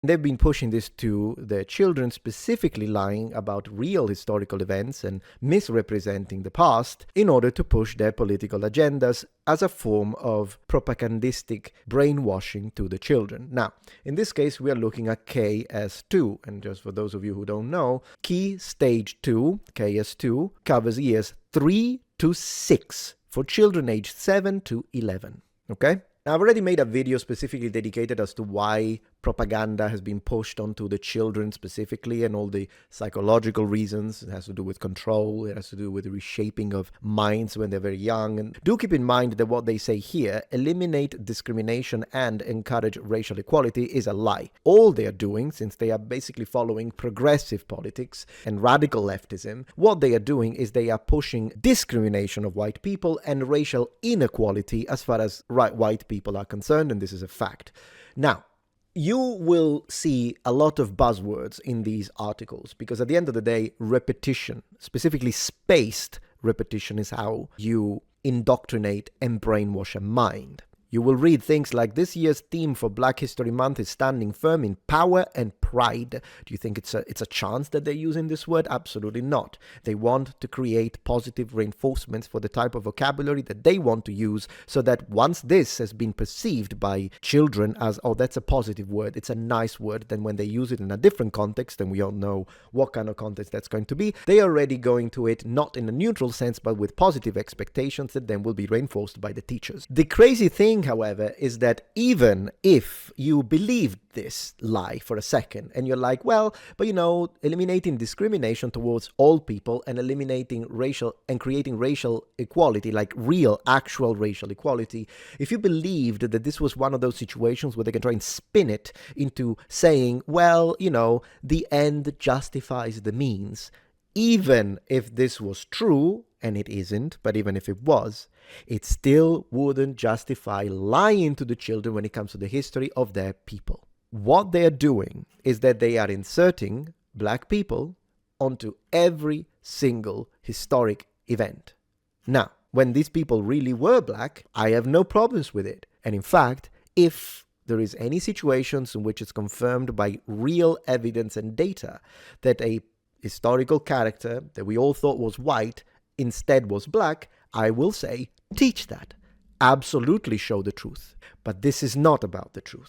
They've been pushing this to their children, specifically lying about real historical events and misrepresenting the past in order to push their political agendas as a form of propagandistic brainwashing to the children. Now, in this case, we are looking at KS2. And just for those of you who don't know, Key Stage 2, KS2, covers years 3 to 6 for children aged 7 to 11. Okay? Now, I've already made a video specifically dedicated as to why propaganda has been pushed onto the children specifically and all the psychological reasons. It has to do with control. It has to do with the reshaping of minds when they're very young. And do keep in mind that what they say here, eliminate discrimination and encourage racial equality, is a lie. All they are doing, since they are basically following progressive politics and radical leftism, what they are doing is they are pushing discrimination of white people and racial inequality as far as white people are concerned, and this is a fact. Now, you will see a lot of buzzwords in these articles because at the end of the day, repetition, specifically spaced repetition, is how you indoctrinate and brainwash a mind. You will read things like, this year's theme for Black History Month is standing firm in power and pride. Do you think it's a chance that they're using this word? Absolutely not. They want to create positive reinforcements for the type of vocabulary that they want to use so that once this has been perceived by children as, oh, that's a positive word, it's a nice word, then when they use it in a different context, and we all know what kind of context that's going to be, they are already going to it not in a neutral sense, but with positive expectations that then will be reinforced by the teachers. The crazy thing, however, is that even if you believed this lie for a second and you're like, well, but eliminating discrimination towards all people and eliminating racial and creating racial equality, like real, actual racial equality, if you believed that this was one of those situations where they can try and spin it into saying, well, the end justifies the means, even if this was true, and it isn't, but even if it was, it still wouldn't justify lying to the children when it comes to the history of their people. What they're doing is that they are inserting black people onto every single historic event. Now, when these people really were black, I have no problems with it. And in fact, if there is any situations in which it's confirmed by real evidence and data that a historical character that we all thought was white instead was black, I will say, teach that. Absolutely show the truth. But this is not about the truth.